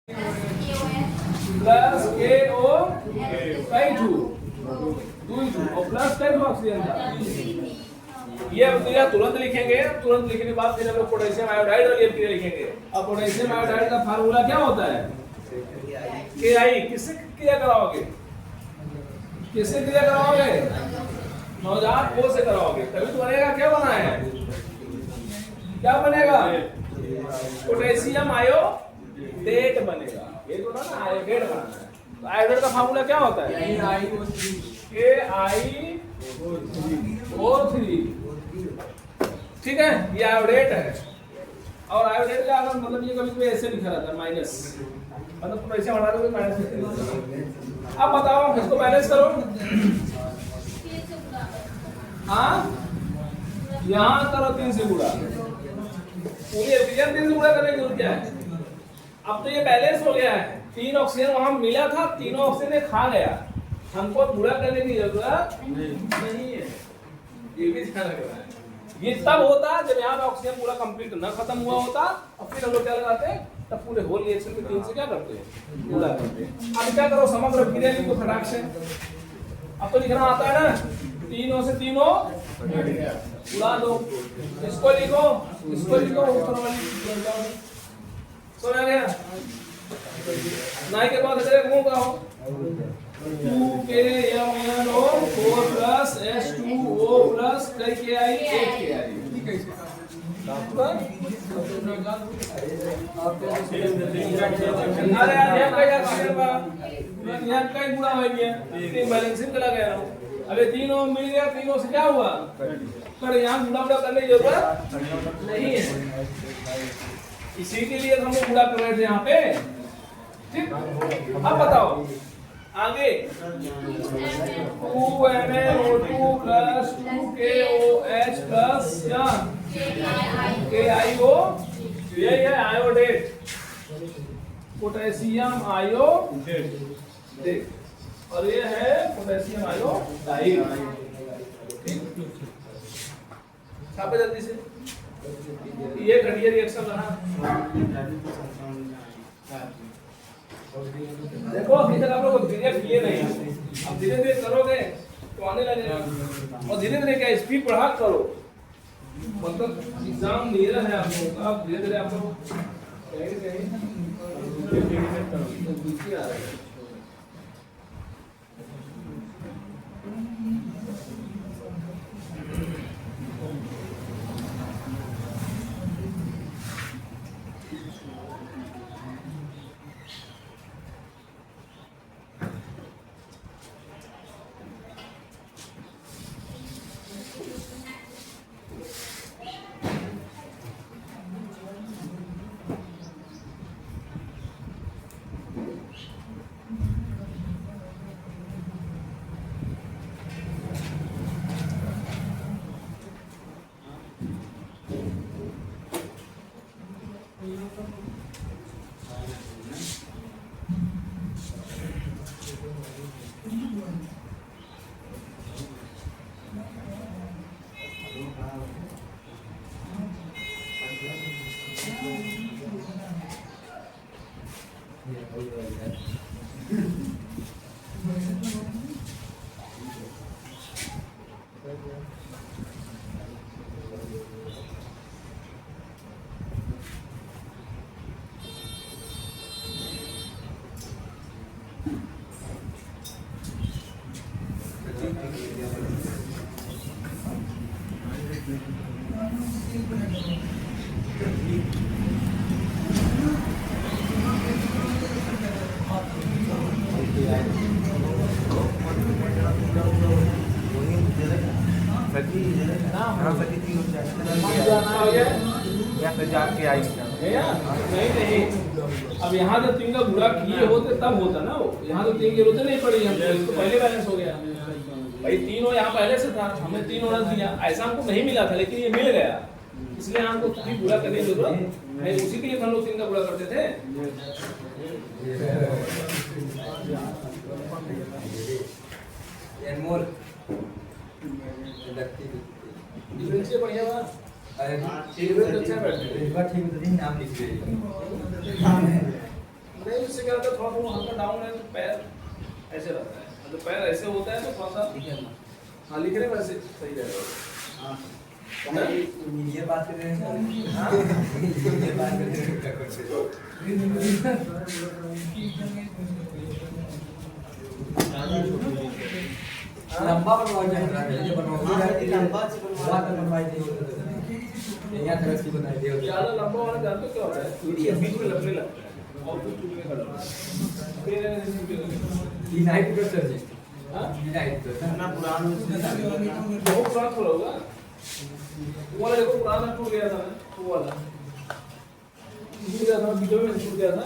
Plus के ओ कई to और प्लस कई ऑक्सीजन था। ये अब तो तुरंत लिखेंगे, तुरंत लिखने के बाद फिर हम लोग पोटेशियम आयोडाइड और एल्कीन लिखेंगे। अब पोटेशियम आयोडाइड का फार्मूला क्या होता है? KI। किससे क्रिया कराओगे? किससे क्रिया कराओगे? नवजात O से कराओगे, तभी तो बनेगा। क्या बना है? क्या बनेगा? पोटेशियम आयोडेट बनेगा। ये तो ना आयोडेट बनाना है। तो आयोडेट का फार्मूला क्या होता है? KiO3। ठीक है, ये आयोडेट है। और आयोडेट का अगर मतलब ये कभी ऐसे लिखा रहता है माइनस, मतलब पोटेशियम हटा दोगे माइनस से। अब बताओ इसको बैलेंस करो। हाँ, यहाँ करो 3 से गुणा। पूरी ऑक्सीजन 3 से गुणा करने की जरूरत क्या है? अब तो ये बैलेंस हो गया है। 3 ऑक्सीजन वहां मिला था, तीनों ऑक्सीजन खा गया। हमको गुणा करने की जरूरत नहीं है। ये भी ध्यान रखना है। ये तब होता जब यहाँ पे ऑक्सीजन पूरा कंप्लीट न खत्म हुआ होता, और फिर हम लोग क्या लगाते हैं, तब पूरे होल रिएक्शन के 3 से क्या करते हैं, गुणा करते हैं। अब क्या करो, समग्र क्रिया लिखो फटाक से। अब तो लिखना आता है ना, तीनों से तीनों उड़ा दो। इसको लिखो, इसको लिखो, ऊपर वाली समझ आ गया? नाई के बाद इधर कौन का हो 2KMnO 4 प्लस H2O प्लस कई KI 8 KI। ठीक है, अरे यार यहाँ कई गुणा हो गया, बैलेंसिंग चला गया। अबे तीनों मिल गया, तीनों से क्या हुआ? पर यहाँ गुणा करने की जरूरत नहीं है। इसी के लिए हम लोग गुणा कर रहे थे यहाँ पे। ठीक, अब बताओ आगे। 2NaO2 प्लस 2KOH प्लस क्या KiO, ये है आयोडेट, पोटेशियम आयोडेट, और ये है पोटेशियम आयोडाइड। छापे जल्दी से। ये घटिया रिएक्शन रहा। देखो अभी तक आप लोग क्रिया किए नहीं, अब धीरे धीरे करोगे तो आने लगेगा। और धीरे धीरे क्या स्पीड बढ़ा करो, मतलब एग्जाम नियर है आप लोगों का। धीरे धीरे आप लोग नहीं। अब यहाँ जब 3 का गुणा किए होते तब होता ना वो। यहाँ तो 3 की जरूरत नहीं पड़ी हमको, इसको पहले बैलेंस हो गया भाई। 3 हो यहाँ पहले से था, हमने 3 होना दिया। ऐसा हमको नहीं मिला था, लेकिन ये मिल गया, इसलिए हमको 3 गुणा करने की जरूरत नहीं। उसी के लिए हम लोग 3 का गुणा करते थे। डिफरेंशियल बढ़िया बा। अरे ठीक है, अच्छा बैठ। एक बार ठीक है, नाम लिख दे। नाम है नहीं इससे क्या होता है, थोड़ा थोड़ा हल्का डाउन है तो पैर ऐसे रहता है, तो पैर ऐसे होता है तो थोड़ा सा हाँ लिख रहे वैसे सही रहेगा। हाँ ना? ये बात कर रहे हैं हाँ? ये बात कर रहे हैं लंबा बनवाओ ये बनवाओ लंबा से बनवाई दे यहाँ तरह से बनाई दे ज़्यादा लंबा वाला जानते हो क्या होता है, बीच में लपने लगता है और फिर टूटने का डर फिर ये नाइट का सर जी हाँ नाइट का ना पुराना बहुत पुराना थोड़ा होगा वो वाला, देखो पुराना टूट गया था ना, वो वाला टूट गया था, बीचों में टूट गया था।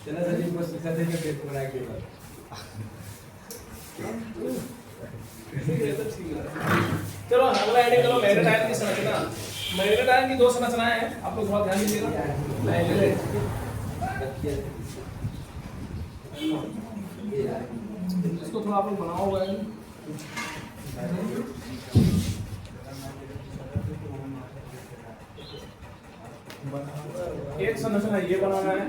चला सर जी बस करते के पेट बना के बाद चलो अगला आइडिया करो, मैग्नेटाइम की संरचना। मैग्नेटाइम की दो संरचनाएं हैं, आप लोग थोड़ा ध्यान दीजिएगा। इसको थोड़ा आप लोग बनाओ हुआ है, एक संरचना ये बनाना है,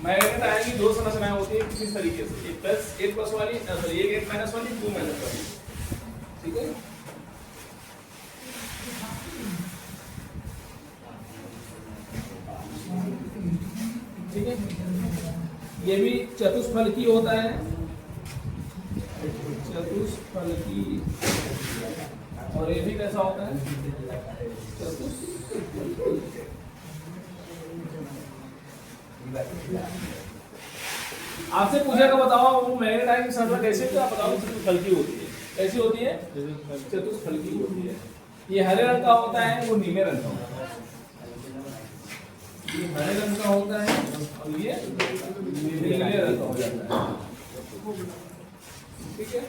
मैग्नेटाइम की दो संरचनाएं होती है किस तरीके से, एक प्लस वाली, सॉरी एक माइनस वाली, दो माइनस वाली, ठीक है। ठीक है, ये भी चतुष्फलकी होता है, चतुष्फलकी, और ये भी कैसा होता है, चतुष्फलकी। आपसे पूछेगा बताओ वो मैग्नेटाइम की संरचना कैसे, तो आप बताओ चतुष्फलकी होती है, कैसी होती है, चतुष्फलकी होती है। ये हरे रंग का होता है, वो नीले रंग का होता है, ये हरे रंग का होता है और ये नीले रंग का हो जाता है, ठीक है।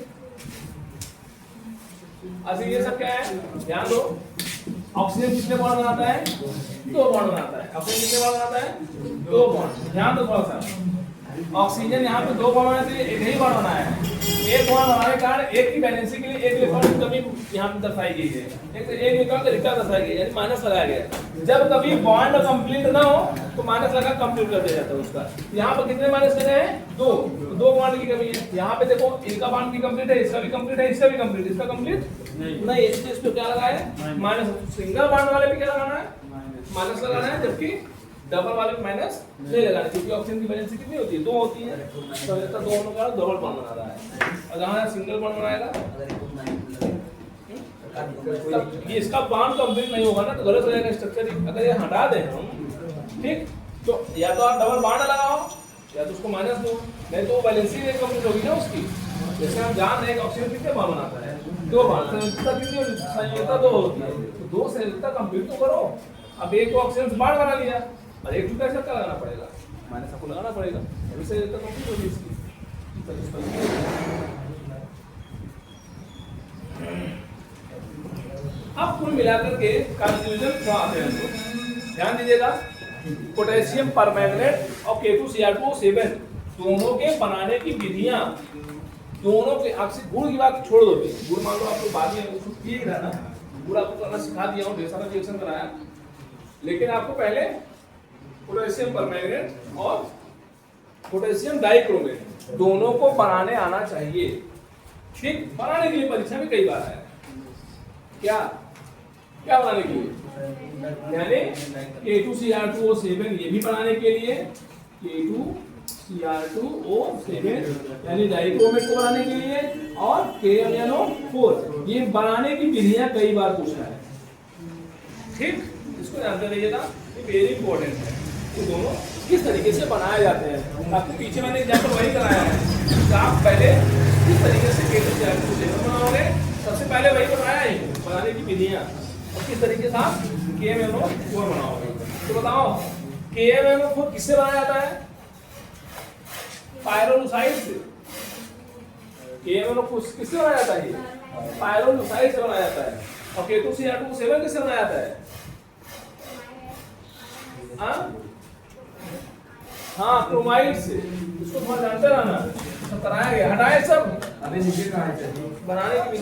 अच्छा ये सब क्या है, ध्यान दो, ऑक्सीजन कितने बॉन्ड बनाता है, 2 बॉन्ड बनाता है, ऑक्सीजन कितने बॉन्ड बनाता है, 2 बॉन्ड। ध्यान दो थोड़ा सा, ऑक्सीजन यहाँ पे 2 बॉन्ड बनाने के लिए एक ही बॉन्ड बनाया है, एक बॉन्ड बनाने के कारण एक की बैलेंसिंग के लिए एक इलेक्ट्रॉन की कमी यहाँ पे दर्शाई गई है, एक इलेक्ट्रॉन का रिक्ता दर्शाई गई है, यानी माइनस लगाया गया। जब कभी बॉन्ड कंप्लीट ना हो तो माइनस लगा कंप्लीट कर दिया जाता है उसका। यहाँ पर कितने माइनस लगे हैं, 2 बॉन्ड की कमी है। यहाँ पे देखो इनका बॉन्ड भी कंप्लीट है, इसका भी कंप्लीट है, इसका भी कंप्लीट, इसका कंप्लीट नहीं, इसलिए इस पे क्या लगा है, माइनस। सिंगल बॉन्ड वाले पे क्या लगाना है, माइनस लगाना है, जबकि डबल वाले पे माइनस नहीं लगाना, क्योंकि ऑक्सीजन की वैलेंसी कितनी होती है, 2 होती है, तो इसका 2 होने का डबल बॉन्ड बना रहा है, और जहाँ सिंगल बॉन्ड बनाएगा ये इसका बॉन्ड कंप्लीट नहीं होगा ना, तो गलत हो जाएगा स्ट्रक्चर। अगर ये हटा दें हम, ठीक, तो या तो आप डबल बॉन्ड लगाओ या तो उसको माइनस दो, नहीं तो वैलेंसी नहीं कंप्लीट होगी ना उसकी। जैसे हम जान रहे हैं कि ऑक्सीजन कितने बॉन्ड बनाता है, 2 बॉन्ड, संयोजकता कितनी होती है, संयोजकता 2 होती है, तो 2 संयोजकता कंप्लीट तो करो। अब एक को ऑक्सीजन बॉन्ड बना लिया और एक को कैसे लगाना पड़ेगा, माइनस आपको लगाना पड़ेगा, अभी संयोजकता कंप्लीट होगी इसकी। अब कुल मिलाकर के कंक्लूजन क्या आते हैं, ध्यान दीजिएगा। पोटेशियम परमैंगनेट और K2Cr2O7 दोनों के बनाने की विधियां, दोनों के, आपसे गुण की बात छोड़ दो, गुण मान लो आपको बाद में ठीक है ना, गुण आपको करना सिखा दिया हूँ, ढेर सारा रिएक्शन कराया, लेकिन आपको पहले पोटेशियम परमैंगनेट और पोटेशियम डाइक्रोमेट दोनों को बनाने आना चाहिए, ठीक। बनाने के लिए परीक्षा में कई बार आया, क्या क्या बनाने के लिए, यानी K2Cr2O7 ये भी बनाने के लिए, K2Cr2O7 यानी डाइक्रोमेट को बनाने के लिए, और KMnO4 ये बनाने की विधियां कई बार पूछा है, ठीक। इसको ध्यान से रहिएगा, ये वेरी इंपॉर्टेंट है। तो दोनों किस तरीके से बनाए जाते हैं, आपको पीछे मैंने एग्जाम्पल वही कराया है, तो आप पहले किस तरीके से K2Cr2O7 बनाओगे, सबसे पहले वही बनाया है, बनाने की विधियां, और किस तरीके से आप KMnO4 बनाओगे। तो बताओ KMnO4 किससे बनाया जाता है, पायरोलुसाइड से। KMnO4 किससे बनाया जाता है, पायरोलुसाइड से बनाया जाता है। और K2Cr2 किससे बनाया जाता है? हाँ क्रोमाइड से। इसको थोड़ा जानते रहना, सब कराया गया, हटाए सब अभी नीचे कहाँ है? बनाने की